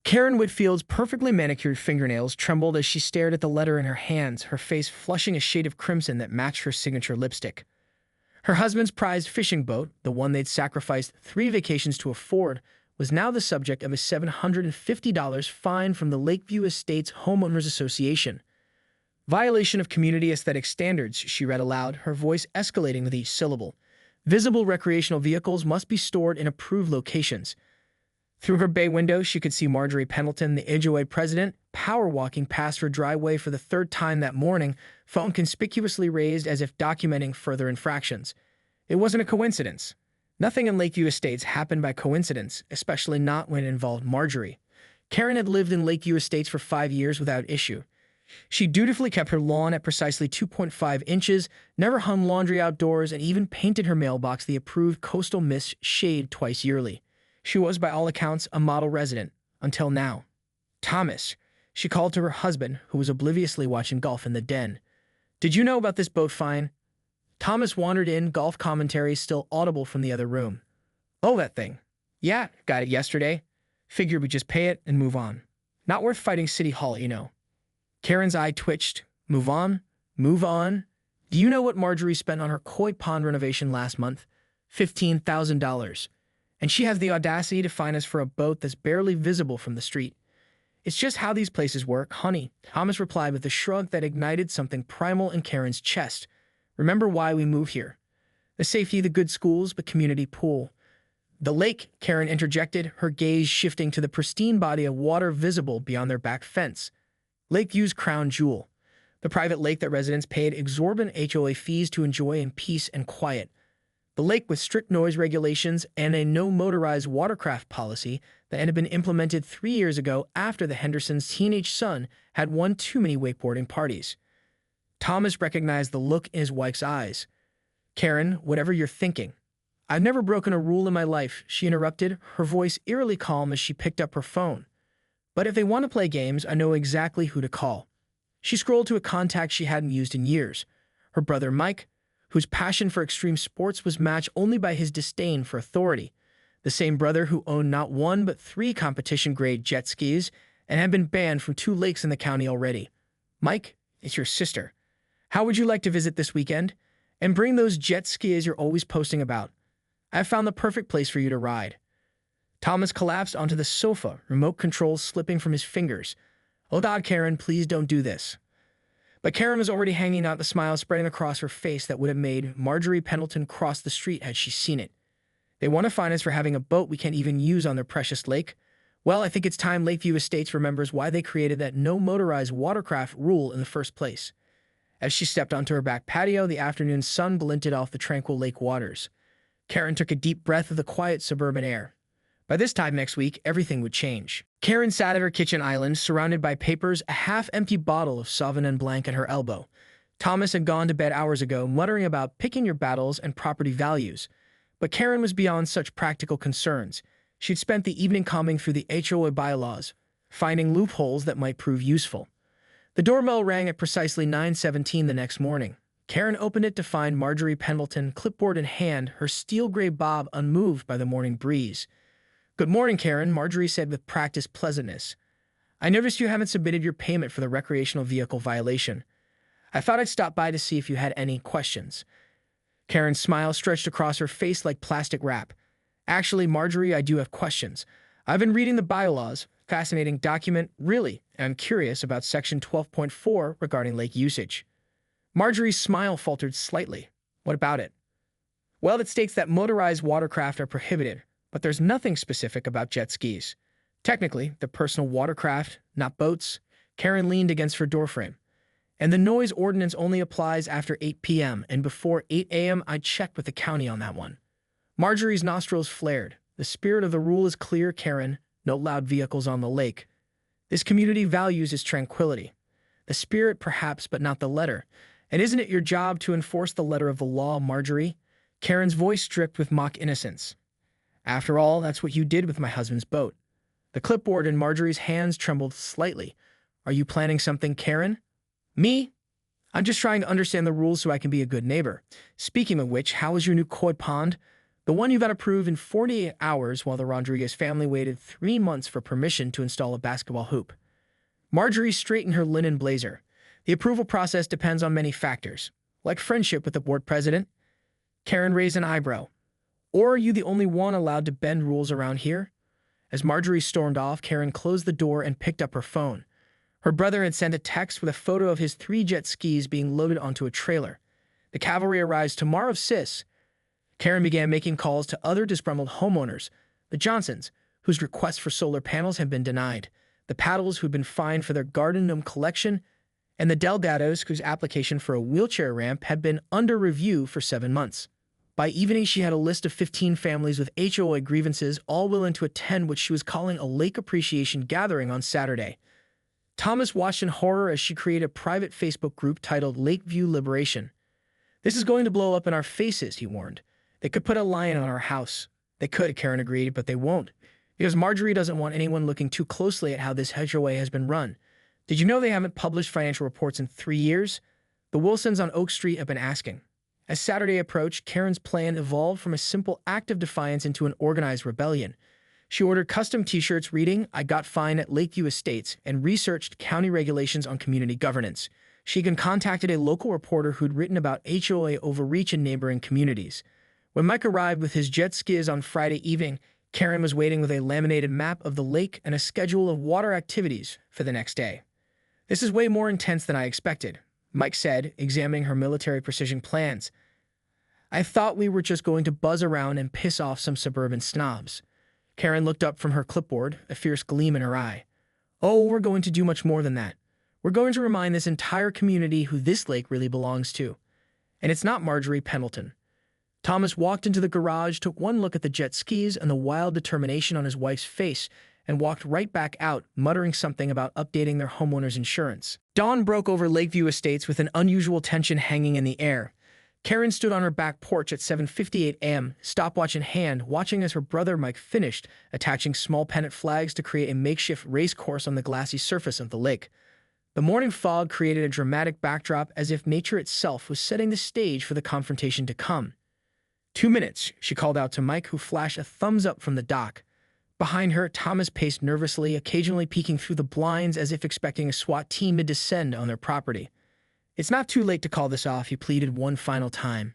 Karen Whitfield's perfectly manicured fingernails trembled as she stared at the letter in her hands, her face flushing a shade of crimson that matched her signature lipstick. Her husband's prized fishing boat, the one they'd sacrificed 3 vacations to afford, was now the subject of a $750 fine from the Lakeview Estates Homeowners Association. Violation of community aesthetic standards, she read aloud, her voice escalating with each syllable. Visible recreational vehicles must be stored in approved locations. Through her bay window, she could see Marjorie Pendleton, the HOA president, power walking past her driveway for the 3rd time that morning, phone conspicuously raised as if documenting further infractions. It wasn't a coincidence. Nothing in Lakeview Estates happened by coincidence, especially not when it involved Marjorie. Karen had lived in Lakeview Estates for 5 years without issue. She dutifully kept her lawn at precisely 2.5 inches, never hung laundry outdoors, and even painted her mailbox the approved coastal mist shade twice yearly. She was, by all accounts, a model resident, until now. Thomas, she called to her husband, who was obliviously watching golf in the den. Did you know about this boat fine? Thomas wandered in, golf commentary still audible from the other room. Oh, that thing. Yeah, got it yesterday. Figured we'd just pay it and move on. Not worth fighting City Hall, you know. Karen's eye twitched. Move on? Move on? Do you know what Marjorie spent on her koi pond renovation last month? $15,000. And she has the audacity to fine us for a boat that's barely visible from the street. It's just how these places work, honey, Thomas replied with a shrug that ignited something primal in Karen's chest. Remember why we move here. The safety, the good schools, the community pool. The lake, Karen interjected, her gaze shifting to the pristine body of water visible beyond their back fence. Lakeview's crown jewel. The private lake that residents paid exorbitant HOA fees to enjoy in peace and quiet. The lake with strict noise regulations and a no motorized watercraft policy that had been implemented 3 years ago after the Hendersons' teenage son had one too many wakeboarding parties. Thomas recognized the look in his wife's eyes. Karen, whatever you're thinking. I've never broken a rule in my life, she interrupted, her voice eerily calm as she picked up her phone. But if they want to play games, I know exactly who to call. She scrolled to a contact she hadn't used in years. Her brother Mike, whose passion for extreme sports was matched only by his disdain for authority. The same brother who owned not 1 but 3 competition-grade jet skis and had been banned from 2 lakes in the county already. Mike, it's your sister. How would you like to visit this weekend? And bring those jet skis you're always posting about. I've found the perfect place for you to ride. Thomas collapsed onto the sofa, remote controls slipping from his fingers. Oh God, Karen, please don't do this. But Karen was already hanging out, the smile spreading across her face that would have made Marjorie Pendleton cross the street had she seen it. They want to fine us for having a boat we can't even use on their precious lake. Well, I think it's time Lakeview Estates remembers why they created that no motorized watercraft rule in the first place. As she stepped onto her back patio, the afternoon sun glinted off the tranquil lake waters. Karen took a deep breath of the quiet suburban air. By this time next week, everything would change. Karen sat at her kitchen island, surrounded by papers, a half-empty bottle of Sauvignon Blanc at her elbow. Thomas had gone to bed hours ago, muttering about picking your battles and property values. But Karen was beyond such practical concerns. She'd spent the evening combing through the HOA bylaws, finding loopholes that might prove useful. The doorbell rang at precisely 9:17 the next morning. Karen opened it to find Marjorie Pendleton, clipboard in hand, her steel-gray bob unmoved by the morning breeze. Good morning, Karen, Marjorie said with practiced pleasantness. I noticed you haven't submitted your payment for the recreational vehicle violation. I thought I'd stop by to see if you had any questions. Karen's smile stretched across her face like plastic wrap. Actually, Marjorie, I do have questions. I've been reading the bylaws. Fascinating document, really, and I'm curious about Section 12.4 regarding lake usage. Marjorie's smile faltered slightly. What about it? Well, it states that motorized watercraft are prohibited, but there's nothing specific about jet skis. Technically, they're personal watercraft, not boats. Karen leaned against her doorframe. And the noise ordinance only applies after 8 p.m., and before 8 a.m. I checked with the county on that one. Marjorie's nostrils flared. The spirit of the rule is clear, Karen. No loud vehicles on the lake. This community values its tranquility. The spirit, perhaps, but not the letter. And isn't it your job to enforce the letter of the law, Marjorie? Karen's voice dripped with mock innocence. After all, that's what you did with my husband's boat. The clipboard in Marjorie's hands trembled slightly. Are you planning something, Karen? Me? I'm just trying to understand the rules so I can be a good neighbor. Speaking of which, how is your new koi pond? The one you got approved in 48 hours while the Rodriguez family waited 3 months for permission to install a basketball hoop. Marjorie straightened her linen blazer. The approval process depends on many factors, like friendship with the board president. Karen raised an eyebrow. Or are you the only one allowed to bend rules around here? As Marjorie stormed off, Karen closed the door and picked up her phone. Her brother had sent a text with a photo of his 3 jet skis being loaded onto a trailer. The cavalry arrives tomorrow, sis. Karen began making calls to other disgruntled homeowners, the Johnsons, whose requests for solar panels had been denied, the Paddles, who'd been fined for their garden gnome collection, and the Delgados, whose application for a wheelchair ramp had been under review for 7 months. By evening, she had a list of 15 families with HOA grievances, all willing to attend what she was calling a lake appreciation gathering on Saturday. Thomas watched in horror as she created a private Facebook group titled Lakeview Liberation. "This is going to blow up in our faces," he warned. "They could put a lion on our house." "They could," Karen agreed, "but they won't. Because Marjorie doesn't want anyone looking too closely at how this HOA has been run. Did you know they haven't published financial reports in 3 years? The Wilsons on Oak Street have been asking." As Saturday approached, Karen's plan evolved from a simple act of defiance into an organized rebellion. She ordered custom t-shirts reading, "I got fined at Lakeview Estates," and researched county regulations on community governance. She even contacted a local reporter who'd written about HOA overreach in neighboring communities. When Mike arrived with his jet skis on Friday evening, Karen was waiting with a laminated map of the lake and a schedule of water activities for the next day. "This is way more intense than I expected," Mike said, examining her military precision plans. "I thought we were just going to buzz around and piss off some suburban snobs." Karen looked up from her clipboard, a fierce gleam in her eye. "Oh, we're going to do much more than that. We're going to remind this entire community who this lake really belongs to. And it's not Marjorie Pendleton." Thomas walked into the garage, took one look at the jet skis and the wild determination on his wife's face, and walked right back out, muttering something about updating their homeowner's insurance. Dawn broke over Lakeview Estates with an unusual tension hanging in the air. Karen stood on her back porch at 7:58 a.m., stopwatch in hand, watching as her brother Mike finished, attaching small pennant flags to create a makeshift race course on the glassy surface of the lake. The morning fog created a dramatic backdrop as if nature itself was setting the stage for the confrontation to come. "2 minutes," she called out to Mike, who flashed a thumbs up from the dock. Behind her, Thomas paced nervously, occasionally peeking through the blinds as if expecting a SWAT team to descend on their property. "It's not too late to call this off," he pleaded one final time.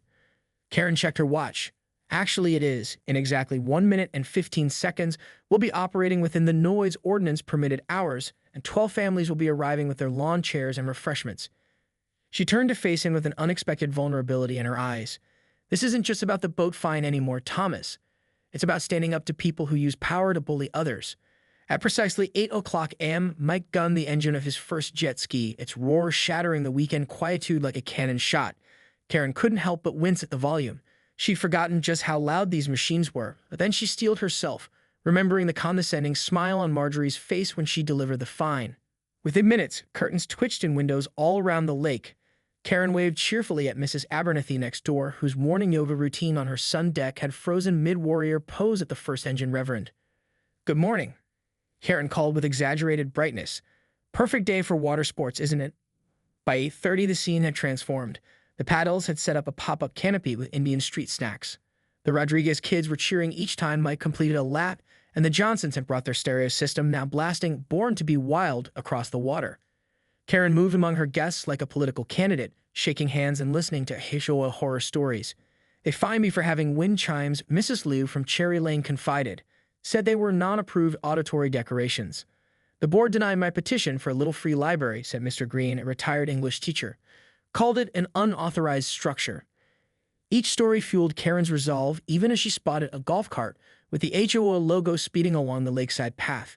Karen checked her watch. "Actually, it is. In exactly 1 minute and 15 seconds, we'll be operating within the noise ordinance permitted hours, and 12 families will be arriving with their lawn chairs and refreshments." She turned to face him with an unexpected vulnerability in her eyes. "This isn't just about the boat fine anymore, Thomas. It's about standing up to people who use power to bully others." At precisely 8 o'clock a.m., Mike gunned the engine of his first jet ski, its roar shattering the weekend quietude like a cannon shot. Karen couldn't help but wince at the volume. She'd forgotten just how loud these machines were, but then she steeled herself, remembering the condescending smile on Marjorie's face when she delivered the fine. Within minutes, curtains twitched in windows all around the lake. Karen waved cheerfully at Mrs. Abernathy next door, whose morning yoga routine on her sun deck had frozen mid-warrior pose at the first engine reverend. "Good morning," Karen called with exaggerated brightness. "Perfect day for water sports, isn't it?" By 8:30, the scene had transformed. The Paddles had set up a pop-up canopy with Indian street snacks. The Rodriguez kids were cheering each time Mike completed a lap, and the Johnsons had brought their stereo system, now blasting "Born to be Wild" across the water. Karen moved among her guests like a political candidate, shaking hands and listening to HOA horror stories. "They fined me for having wind chimes," Mrs. Liu from Cherry Lane confided. "Said they were non-approved auditory decorations." "The board denied my petition for a little free library," said Mr. Green, a retired English teacher. "Called it an unauthorized structure." Each story fueled Karen's resolve, even as she spotted a golf cart with the HOA logo speeding along the lakeside path.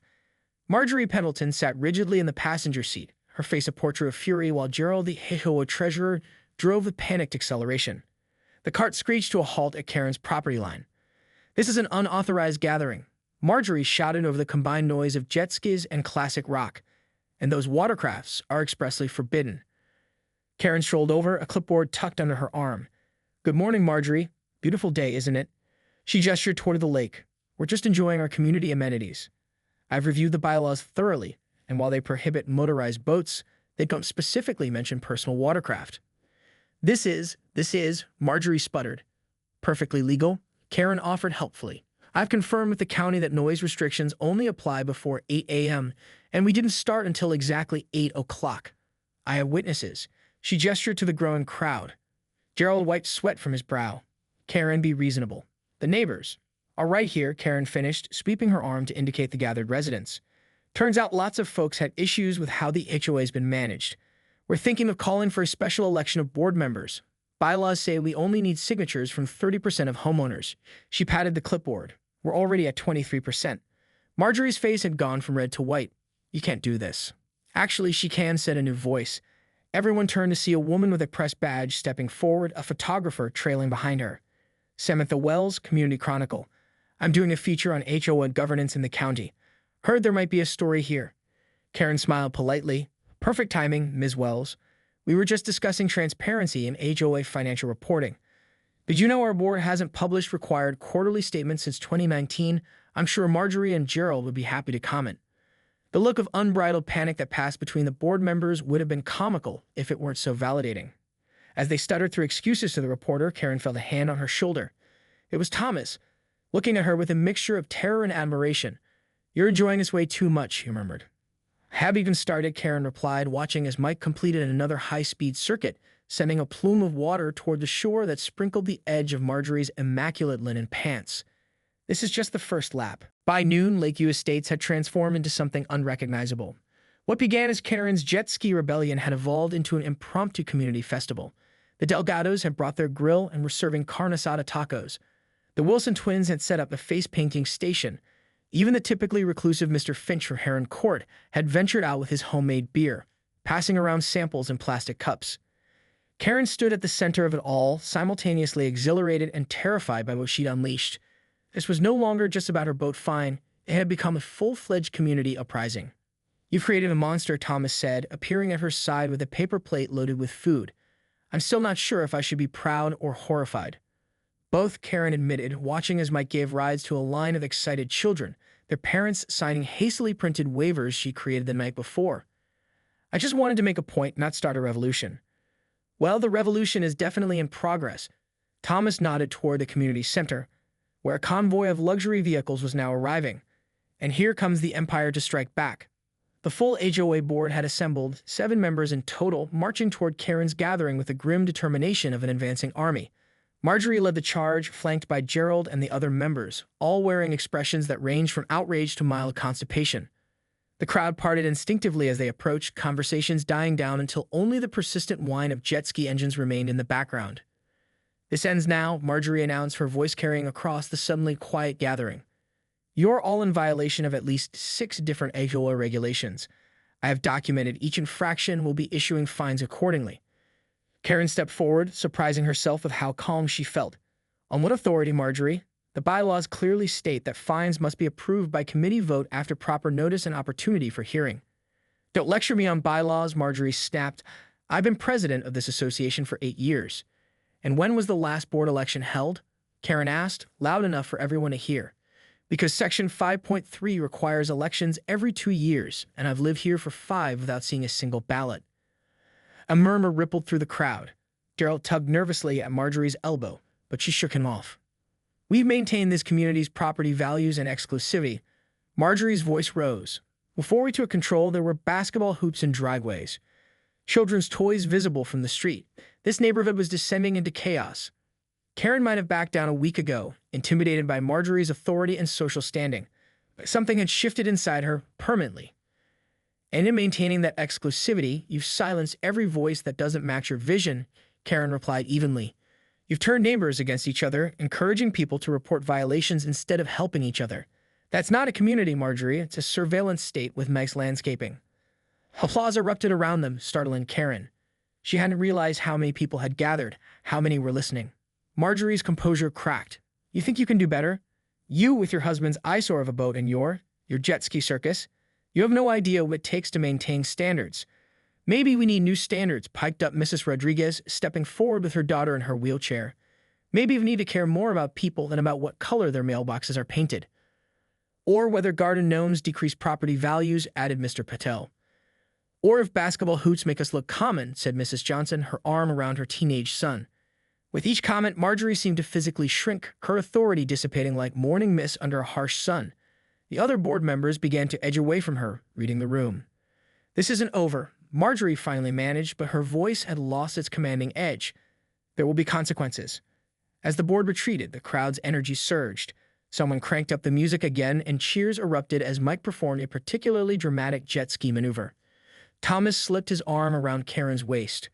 Marjorie Pendleton sat rigidly in the passenger seat, her face a portrait of fury, while Gerald, the HOA treasurer, drove with panicked acceleration. The cart screeched to a halt at Karen's property line. "This is an unauthorized gathering," Marjorie shouted over the combined noise of jet skis and classic rock. "And those watercrafts are expressly forbidden." Karen strolled over, a clipboard tucked under her arm. "Good morning, Marjorie. Beautiful day, isn't it?" She gestured toward the lake. "We're just enjoying our community amenities. I've reviewed the bylaws thoroughly, and while they prohibit motorized boats, they don't specifically mention personal watercraft." This is, Marjorie sputtered. "Perfectly legal," Karen offered helpfully. I've confirmed with the county that noise restrictions only apply before 8 a.m., and we didn't start until exactly 8 o'clock. I have witnesses. She gestured to the growing crowd. Gerald wiped sweat from his brow. Karen, be reasonable. The neighbors. All right here, Karen finished, sweeping her arm to indicate the gathered residents. Turns out lots of folks had issues with how the HOA's been managed. We're thinking of calling for a special election of board members. Bylaws say we only need signatures from 30% of homeowners. She patted the clipboard. We're already at 23%. Marjorie's face had gone from red to white. You can't do this. Actually, she can, said a new voice. Everyone turned to see a woman with a press badge stepping forward, a photographer trailing behind her. Samantha Wells, Community Chronicle. I'm doing a feature on HOA governance in the county. Heard there might be a story here. Karen smiled politely. Perfect timing, Ms. Wells. We were just discussing transparency in HOA financial reporting. Did you know our board hasn't published required quarterly statements since 2019? I'm sure Marjorie and Gerald would be happy to comment. The look of unbridled panic that passed between the board members would have been comical if it weren't so validating. As they stuttered through excuses to the reporter, Karen felt a hand on her shoulder. It was Thomas, looking at her with a mixture of terror and admiration. You're enjoying this way too much, he murmured. Have even started, Karen replied, watching as Mike completed another high-speed circuit, sending a plume of water toward the shore that sprinkled the edge of Marjorie's immaculate linen pants. This is just the first lap. By noon, Lakeview Estates had transformed into something unrecognizable. What began as Karen's jet ski rebellion had evolved into an impromptu community festival. The Delgados had brought their grill and were serving carne asada tacos. The Wilson twins had set up a face-painting station. Even the typically reclusive Mr. Finch from Heron Court had ventured out with his homemade beer, passing around samples in plastic cups. Karen stood at the center of it all, simultaneously exhilarated and terrified by what she'd unleashed. This was no longer just about her boat fine. It had become a full-fledged community uprising. You've created a monster, Thomas said, appearing at her side with a paper plate loaded with food. I'm still not sure if I should be proud or horrified. Both, Karen admitted, watching as Mike gave rides to a line of excited children, their parents signing hastily printed waivers she created the night before. I just wanted to make a point, not start a revolution. Well, the revolution is definitely in progress. Thomas nodded toward the community center, where a convoy of luxury vehicles was now arriving. And here comes the Empire to strike back. The full HOA board had assembled, 7 members in total, marching toward Karen's gathering with the grim determination of an advancing army. Marjorie led the charge, flanked by Gerald and the other members, all wearing expressions that ranged from outrage to mild constipation. The crowd parted instinctively as they approached, conversations dying down until only the persistent whine of jet ski engines remained in the background. This ends now, Marjorie announced, her voice carrying across the suddenly quiet gathering. You're all in violation of at least 6 different HOA regulations. I have documented each infraction and will be issuing fines accordingly. Karen stepped forward, surprising herself with how calm she felt. On what authority, Marjorie? The bylaws clearly state that fines must be approved by committee vote after proper notice and opportunity for hearing. Don't lecture me on bylaws, Marjorie snapped. I've been president of this association for 8 years. And when was the last board election held? Karen asked, loud enough for everyone to hear. Because Section 5.3 requires elections every 2 years, and I've lived here for 5 without seeing a single ballot. A murmur rippled through the crowd. Gerald tugged nervously at Marjorie's elbow, but she shook him off. We've maintained this community's property values and exclusivity. Marjorie's voice rose. Before we took control, there were basketball hoops and driveways. Children's toys visible from the street. This neighborhood was descending into chaos. Karen might have backed down a week ago, intimidated by Marjorie's authority and social standing, but something had shifted inside her permanently. And in maintaining that exclusivity, you've silenced every voice that doesn't match your vision, Karen replied evenly. You've turned neighbors against each other, encouraging people to report violations instead of helping each other. That's not a community, Marjorie. It's a surveillance state with Mike's landscaping. Applause erupted around them, startling Karen. She hadn't realized how many people had gathered, how many were listening. Marjorie's composure cracked. You think you can do better? You with your husband's eyesore of a boat and your jet ski circus? You have no idea what it takes to maintain standards. Maybe we need new standards, piped up Mrs. Rodriguez, stepping forward with her daughter in her wheelchair. Maybe we need to care more about people than about what color their mailboxes are painted. Or whether garden gnomes decrease property values, added Mr. Patel. Or if basketball hoops make us look common, said Mrs. Johnson, her arm around her teenage son. With each comment, Marjorie seemed to physically shrink, her authority dissipating like morning mist under a harsh sun. The other board members began to edge away from her, reading the room. "This isn't over," Marjorie finally managed, but her voice had lost its commanding edge. "There will be consequences." As the board retreated, the crowd's energy surged. Someone cranked up the music again, and cheers erupted as Mike performed a particularly dramatic jet ski maneuver. Thomas slipped his arm around Karen's waist.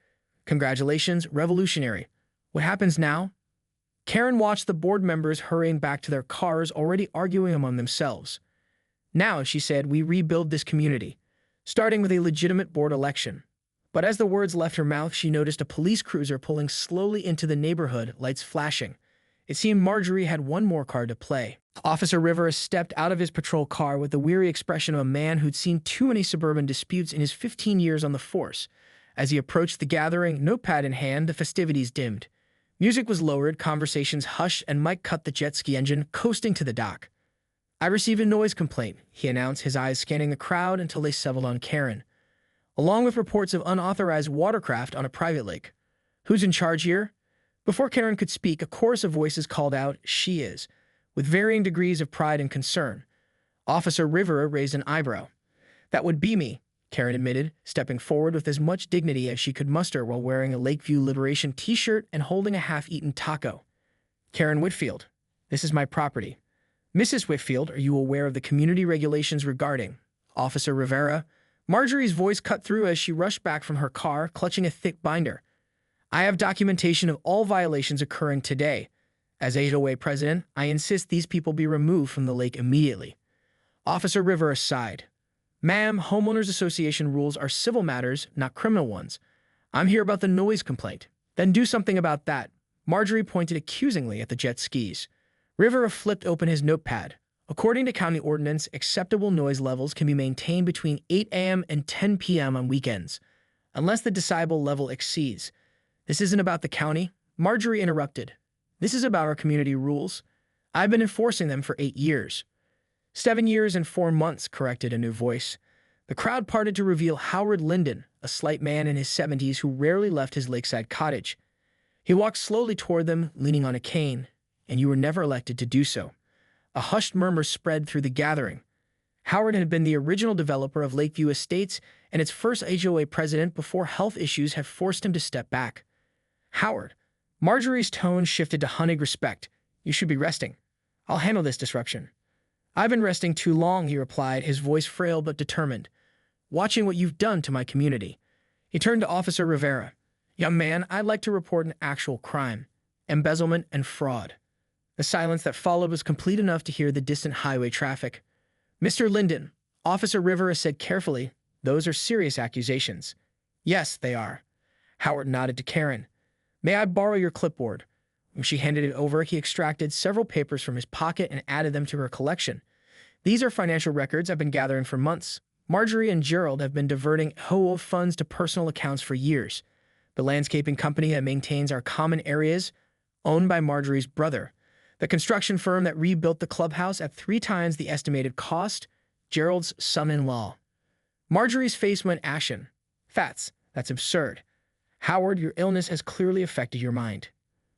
"Congratulations, revolutionary. What happens now?" Karen watched the board members hurrying back to their cars, already arguing among themselves. "Now," she said, "we rebuild this community, starting with a legitimate board election." But as the words left her mouth, she noticed a police cruiser pulling slowly into the neighborhood, lights flashing. It seemed Marjorie had one more card to play. Officer Rivera stepped out of his patrol car with the weary expression of a man who'd seen too many suburban disputes in his 15 years on the force. As he approached the gathering, notepad in hand, the festivities dimmed. Music was lowered, conversations hushed, and Mike cut the jet ski engine, coasting to the dock. "I received a noise complaint," he announced, his eyes scanning the crowd until they settled on Karen, along with reports of unauthorized watercraft on a private lake. "Who's in charge here?" Before Karen could speak, a chorus of voices called out, "She is," with varying degrees of pride and concern. Officer Rivera raised an eyebrow. "That would be me," Karen admitted, stepping forward with as much dignity as she could muster while wearing a Lakeview Liberation t-shirt and holding a half-eaten taco. "Karen Whitfield, this is my property." "Mrs. Whitfield, are you aware of the community regulations regarding?" Officer Rivera. Marjorie's voice cut through as she rushed back from her car, clutching a thick binder. "I have documentation of all violations occurring today. As HOA president, I insist these people be removed from the lake immediately." Officer Rivera sighed. "Ma'am, homeowners association rules are civil matters, not criminal ones. I'm here about the noise complaint." "Then do something about that." Marjorie pointed accusingly at the jet skis. Rivera flipped open his notepad. "According to county ordinance, acceptable noise levels can be maintained between 8 a.m. and 10 p.m. on weekends, unless the decibel level exceeds." "This isn't about the county," Marjorie interrupted. "This is about our community rules. I've been enforcing them for 8 years. 7 years and 4 months, corrected a new voice. The crowd parted to reveal Howard Linden, a slight man in his 70s who rarely left his lakeside cottage. He walked slowly toward them, leaning on a cane. "And you were never elected to do so." A hushed murmur spread through the gathering. Howard had been the original developer of Lakeview Estates and its first HOA president before health issues had forced him to step back. "Howard." Marjorie's tone shifted to honeyed respect. "You should be resting. I'll handle this disruption." "I've been resting too long," he replied, his voice frail but determined. "Watching what you've done to my community." He turned to Officer Rivera. "Young man, I'd like to report an actual crime. Embezzlement and fraud." The silence that followed was complete enough to hear the distant highway traffic. "Mr. Linden," Officer Rivera said carefully, "those are serious accusations." "Yes, they are." Howard nodded to Karen. "May I borrow your clipboard?" When she handed it over, he extracted several papers from his pocket and added them to her collection. "These are financial records I've been gathering for months. Marjorie and Gerald have been diverting HOA funds to personal accounts for years. The landscaping company that maintains our common areas, owned by Marjorie's brother. The construction firm that rebuilt the clubhouse at 3 times the estimated cost, Gerald's son-in-law." Marjorie's face went ashen. "Fats, that's absurd. Howard, your illness has clearly affected your mind."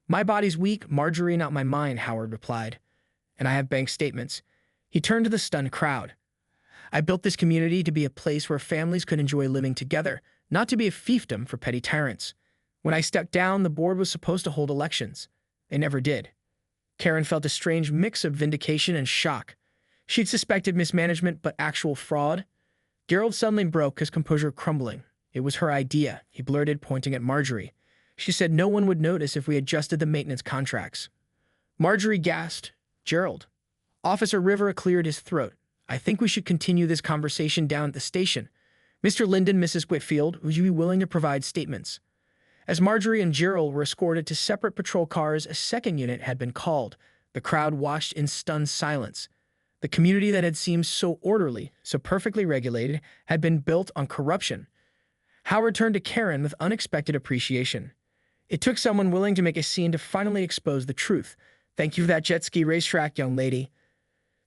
"My body's weak, Marjorie, not my mind," Howard replied. "And I have bank statements." He turned to the stunned crowd. "I built this community to be a place where families could enjoy living together, not to be a fiefdom for petty tyrants. When I stepped down, the board was supposed to hold elections. They never did." Karen felt a strange mix of vindication and shock. She'd suspected mismanagement, but actual fraud? Gerald suddenly broke, his composure crumbling. "It was her idea," he blurted, pointing at Marjorie. "She said no one would notice if we adjusted the maintenance contracts." Marjorie gasped. "Gerald." Officer Rivera cleared his throat. "I think we should continue this conversation down at the station. Mr. Linden, Mrs. Whitfield, would you be willing to provide statements?" As Marjorie and Gerald were escorted to separate patrol cars, a second unit had been called. The crowd watched in stunned silence. The community that had seemed so orderly, so perfectly regulated, had been built on corruption. Howard turned to Karen with unexpected appreciation. "It took someone willing to make a scene to finally expose the truth. Thank you for that jet ski racetrack, young lady."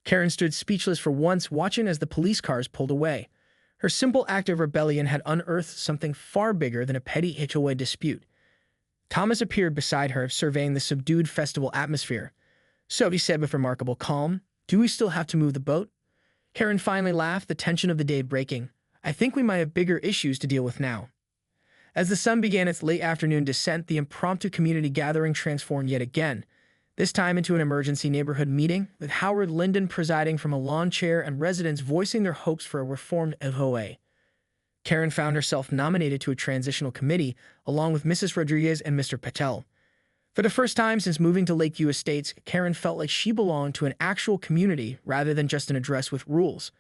Karen stood speechless for once, watching as the police cars pulled away. Her simple act of rebellion had unearthed something far bigger than a petty HOA dispute. Thomas appeared beside her, surveying the subdued festival atmosphere. "So," he said with remarkable calm, "do we still have to move the boat?" Karen finally laughed, the tension of the day breaking. "I think we might have bigger issues to deal with now." As the sun began its late afternoon descent, the impromptu community gathering transformed yet again, this time into an emergency neighborhood meeting, with Howard Linden presiding from a lawn chair and residents voicing their hopes for a reformed HOA. Karen found herself nominated to a transitional committee, along with Mrs. Rodriguez and Mr. Patel. For the first time since moving to Lakeview Estates, Karen felt like she belonged to an actual community rather than just an address with rules.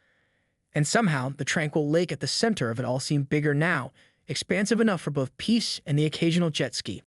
And somehow, the tranquil lake at the center of it all seemed bigger now, expansive enough for both peace and the occasional jet ski.